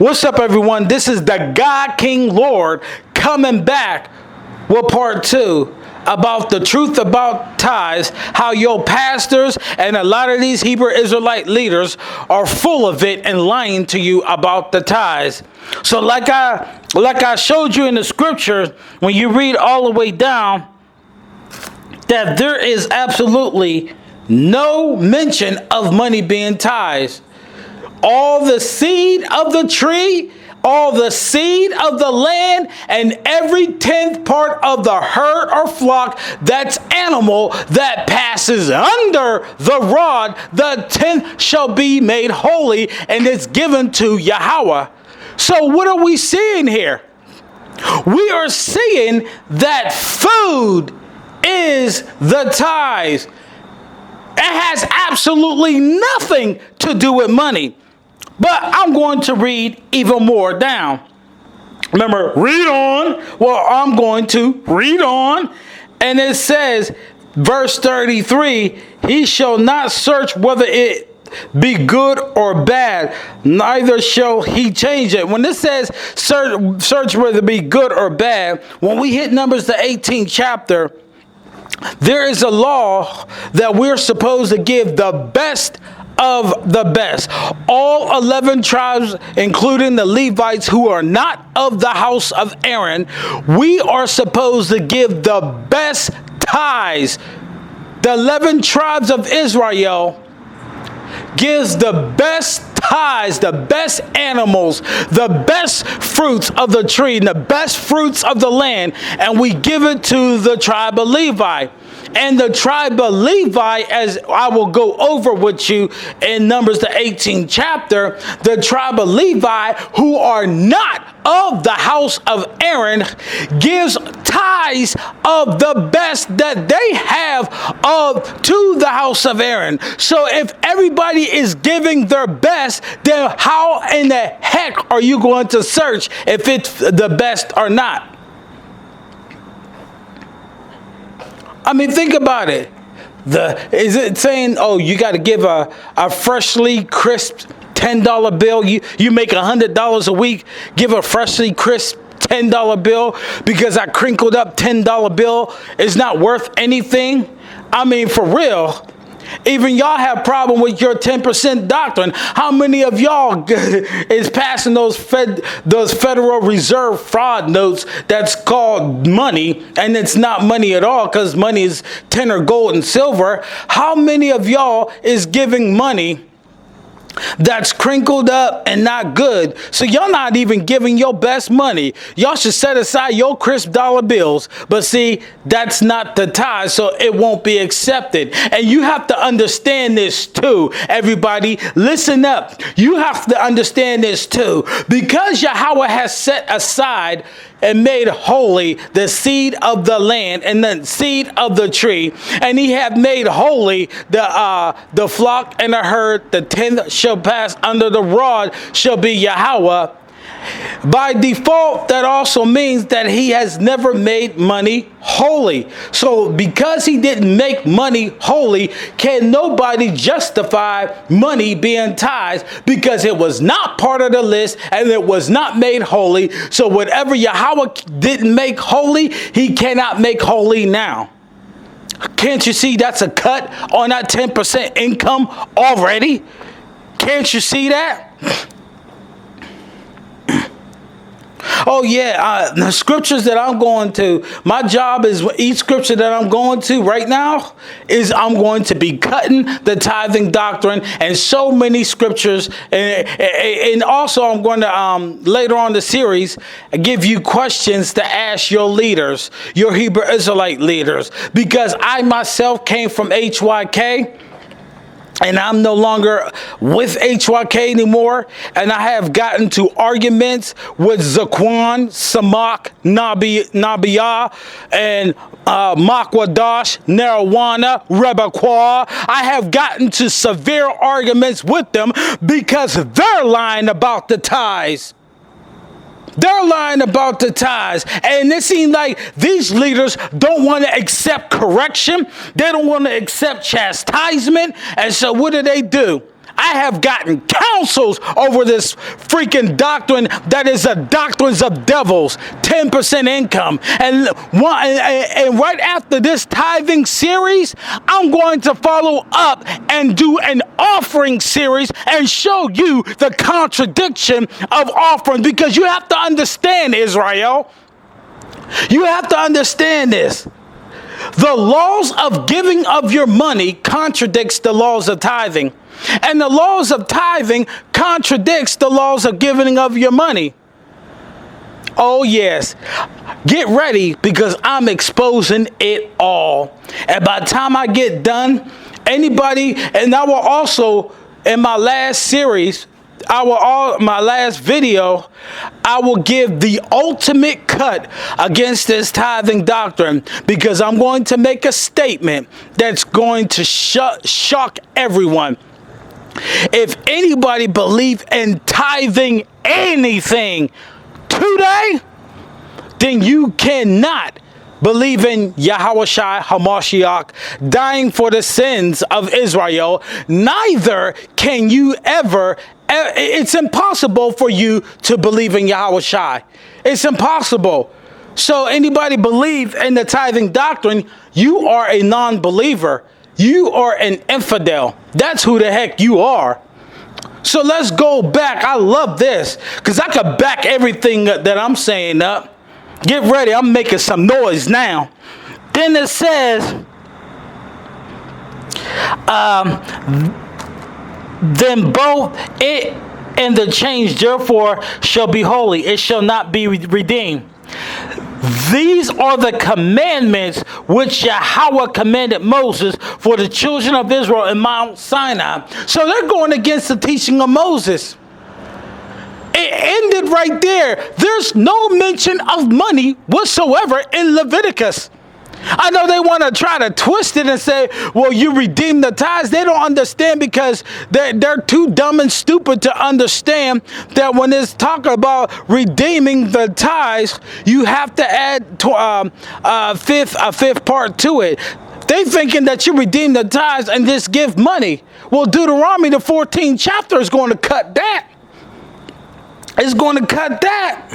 What's up, everyone? This is the God King Lord coming back with part 2 about the truth about tithes, how your pastors and a lot of these Hebrew Israelite leaders are full of it and lying to you about the tithes. So like I showed you in the scriptures, when you read all the way down, that there is absolutely no mention of money being tithes. All the seed of the tree, all the seed of the land, and every 10th part of the herd or flock, that's animal that passes under the rod, the 10th shall be made holy, and it's given to Yahweh. So what are we seeing here? We are seeing that food is the tithes. It has absolutely nothing to do with money. But I'm going to read even more down. Remember, read on. Well, I'm going to read on. And it says, verse 33, he shall not search whether it be good or bad, neither shall he change it. When it says search whether it be good or bad, when we hit Numbers the 18th chapter, there is a law that we're supposed to give the best of the best. All 11 tribes, including the Levites who are not of the house of Aaron, we are supposed to give the best tithes. The 11 tribes of Israel gives the best tithes, the best animals, the best fruits of the tree, and the best fruits of the land, and we give it to the tribe of Levi. And the tribe of Levi, as I will go over with you in Numbers the 18th chapter, the tribe of Levi, who are not of the house of Aaron, gives tithes of the best that they have to the house of Aaron. So if everybody is giving their best, then how in the heck are you going to search if it's the best or not? I mean, think about it. Is it saying, oh, you got to give a freshly crisp $10 bill? You make $100 a week, give a freshly crisp $10 bill because a crinkled up $10 bill is not worth anything? I mean, for real. Even y'all have problem with your 10% doctrine. How many of y'all is passing those Federal Reserve fraud notes that's called money, and it's not money at all because money is tenor, gold, and silver? How many of y'all is giving money that's crinkled up and not good? So y'all not even giving your best money. Y'all should set aside your crisp dollar bills. But see, that's not the tithe, so it won't be accepted. And you have to understand this too, everybody. Listen up. You have to understand this too. Because Yahweh has set aside and made holy the seed of the land and the seed of the tree, and he have made holy the flock and the herd, the 10th shall pass under the rod shall be Yahweh. By default, that also means that he has never made money holy. So because he didn't make money holy, can nobody justify money being tithes because it was not part of the list and it was not made holy. So whatever Yahweh didn't make holy, he cannot make holy now. Can't you see that's a cut on that 10% income already? Can't you see that? Oh yeah, the scriptures that I'm going to, my job is each scripture that I'm going to right now is I'm going to be cutting the tithing doctrine and so many scriptures. And also I'm going to, later on the series, give you questions to ask your leaders, your Hebrew Israelite leaders, because I myself came from HYK. And I'm no longer with HYK anymore. And I have gotten to arguments with Zaquan, Samak, Nabiyah, and Makwadash, Narawana, Rebekah. I have gotten to severe arguments with them because they're lying about the tithes. They're lying about the tithes. And it seems like these leaders don't want to accept correction. They don't want to accept chastisement. And so what do? I have gotten counsels over this freaking doctrine that is a doctrines of devils, 10% income. And right after this tithing series, I'm going to follow up and do an offering series and show you the contradiction of offering, because you have to understand, Israel. You have to understand this. The laws of giving of your money contradicts the laws of tithing. And the laws of tithing contradicts the laws of giving of your money. Oh yes. Get ready, because I'm exposing it all. And by the time I get done, anybody, and I will also, in my last series, my last video, I will give the ultimate cut against this tithing doctrine, because I'm going to make a statement that's going to shock everyone. If anybody believe in tithing anything today, then you cannot believe in Yahushua HaMashiach dying for the sins of Israel. Neither can you ever. It's impossible for you to believe in Yahushua. It's impossible. So anybody believe in the tithing doctrine, you are a non-believer. You are an infidel. That's who the heck you are. So let's go back. I love this, because I could back everything that I'm saying up. Get ready. I'm making some noise now. Then it says, then both it and the change therefore shall be holy. It shall not be redeemed. These are the commandments which Yahweh commanded Moses for the children of Israel in Mount Sinai. So they're going against the teaching of Moses. It ended right there. There's no mention of money whatsoever in Leviticus. I know they want to try to twist it and say, well, you redeem the tithes. They don't understand, because they're too dumb and stupid to understand that when it's talking about redeeming the tithes, you have to add a fifth part to it. They thinking that you redeem the tithes and just give money. Well, Deuteronomy, the 14th chapter, is going to cut that. It's going to cut that.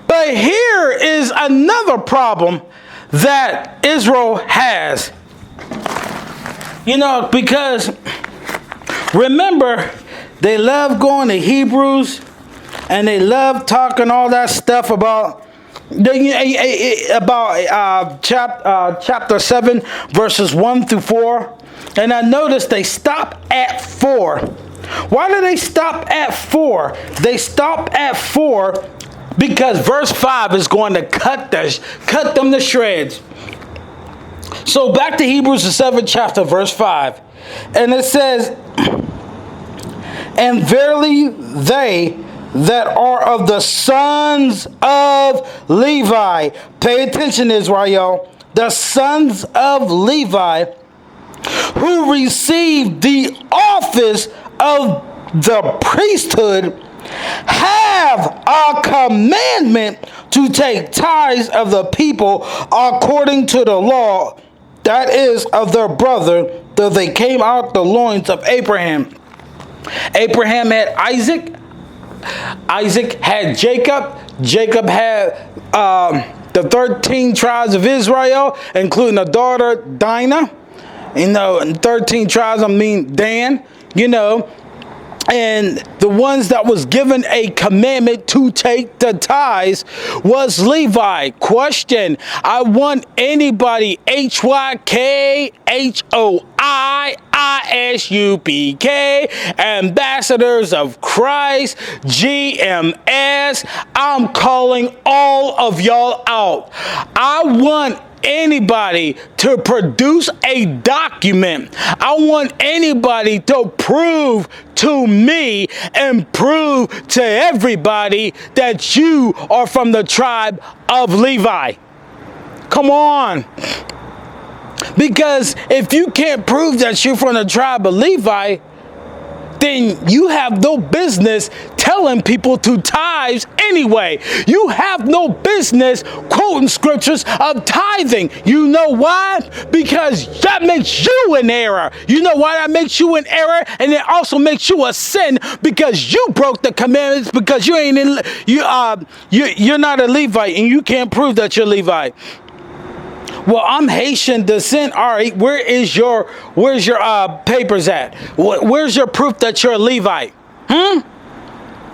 But here is another problem that Israel has. You know, because remember, they love going to Hebrews, and they love talking all that stuff about chapter 7, verses 1 through 4. And I noticed they stop at 4. Why do they stop at 4? They stop at 4 because verse 5 is going to cut them to shreds. So back to Hebrews, the 7th chapter, verse 5. And it says, and verily they that are of the sons of Levi, pay attention, Israel, the sons of Levi, who received the office of the priesthood, have a commandment to take tithes of the people according to the law, that is, of their brother, though they came out the loins of Abraham. Abraham had Isaac. Isaac had Jacob. Jacob had the 13 tribes of Israel, including a daughter, Dinah. You know, and 13 tribes, I mean Dan, you know. And the ones that was given a commandment to take the tithes was Levi. Question: I want anybody, HYK, HOI, ISUPK, ambassadors of Christ, GMS. I'm calling all of y'all out. I want anybody to produce a document. I want anybody to prove to me and prove to everybody that you are from the tribe of Levi. Come on. Because if you can't prove that you're from the tribe of Levi, then you have no business telling people to tithe anyway. You have no business quoting scriptures of tithing. You know why? Because that makes you an error. You know why that makes you an error? And it also makes you a sin because you broke the commandments because you're not a Levite and you can't prove that you're Levite. Well, I'm Haitian descent. All right, where's your papers at? Where's your proof that you're a Levite?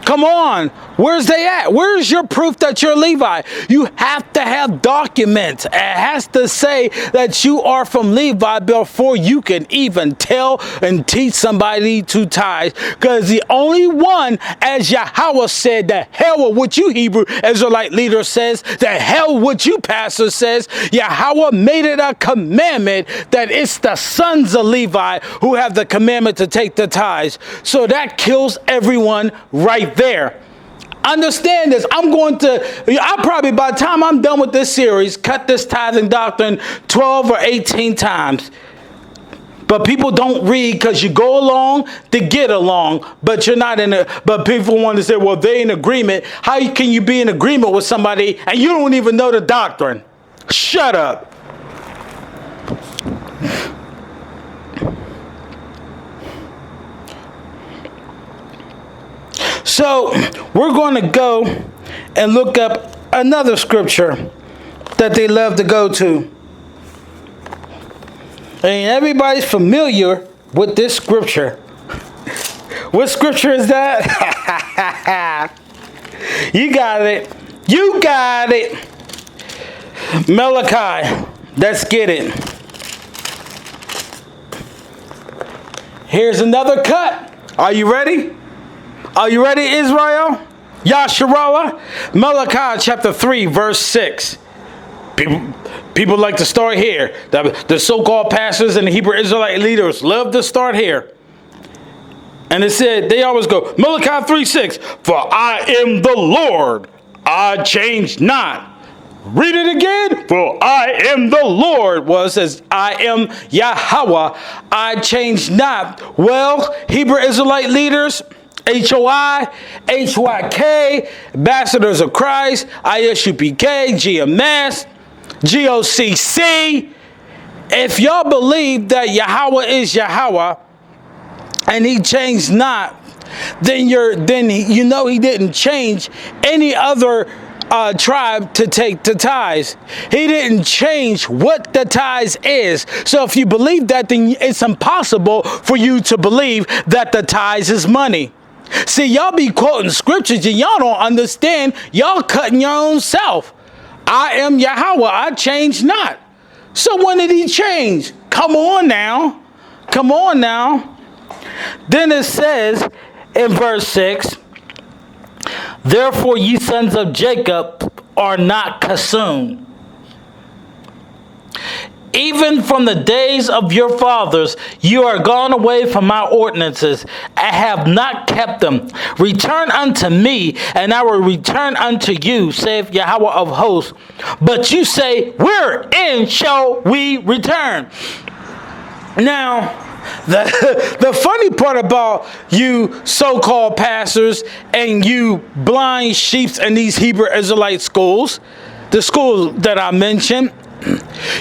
Come on. Where's they at? Where's your proof that you're a Levi? You have to have documents. It has to say that you are from Levi before you can even tell and teach somebody to tithe. Because the only one, as Yahweh said, the hell with what you Hebrew Israelite leader says, the hell with what you pastor says, Yahweh made it a commandment that it's the sons of Levi who have the commandment to take the tithes. So that kills everyone right there. Understand this. I'll probably, by the time I'm done with this series, cut this tithing doctrine 12 or 18 times. But people don't read because you go along to get along, but you're not but people want to say, well, they're in agreement. How can you be in agreement with somebody and you don't even know the doctrine? Shut up. So we're going to go and look up another scripture that they love to go to. And everybody's familiar with this scripture. What scripture is that? You got it. You got it. Malachi. Let's get it. Here's another cut. Are you ready? Are you ready, Israel? Yasharallah? Malachi chapter 3, verse 6. People like to start here. The so-called pastors and the Hebrew Israelite leaders love to start here. And it said, they always go, Malachi 3, 6. For I am the Lord, I change not. Read it again. For I am the Lord. Well, it says, I am Yahweh, I change not. Well, Hebrew Israelite leaders, HOI, HYK, Ambassadors of Christ, ISUPK, GMS, GOCC. If y'all believe that Yahweh is Yahweh and he changed not, then you know he didn't change any other tribe to take the tithes. He didn't change what the tithes is. So if you believe that, then it's impossible for you to believe that the tithes is money. See, y'all be quoting scriptures and y'all don't understand. Y'all cutting your own self. I am Yahweh, I change not. So when did he change? Come on now. Come on now. Then it says in verse 6, therefore ye sons of Jacob are not consumed. Even from the days of your fathers, you are gone away from my ordinances, and have not kept them. Return unto me, and I will return unto you, saith Yahweh of hosts. But you say, wherein shall we return? Now, the funny part about you so-called pastors and you blind sheeps in these Hebrew Israelite schools, the schools that I mentioned,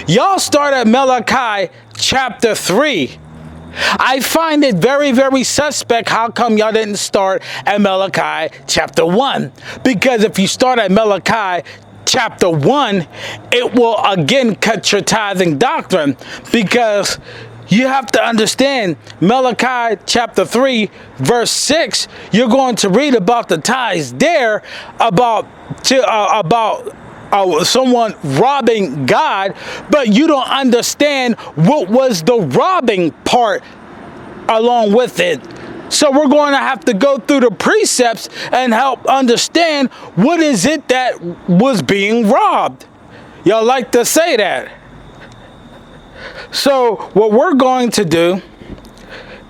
y'all start at Malachi chapter 3. I find it very, very suspect how come y'all didn't start at Malachi chapter 1. Because if you start at Malachi chapter 1, it will again cut your tithing doctrine. Because you have to understand Malachi chapter 3, verse 6, you're going to read about the tithes there, about someone robbing God, but you don't understand what was the robbing part along with it. So we're going to have to go through the precepts and help understand what is it that was being robbed. Y'all like to say that. So what we're going to do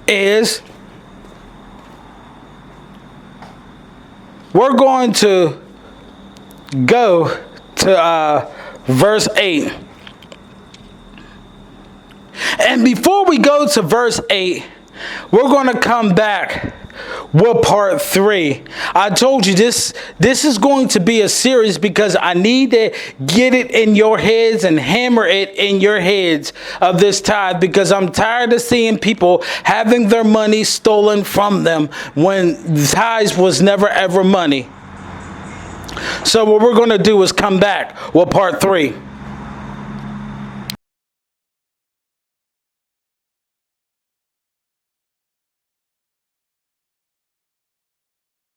is we're going to go to verse 8. And before we go to verse 8, We're going to come back with part 3. I told you this is going to be a series because I need to get it in your heads and hammer it in your heads of this tithe, because I'm tired of seeing people having their money stolen from them when tithes was never ever money. So what we're going to do is come back with part 3.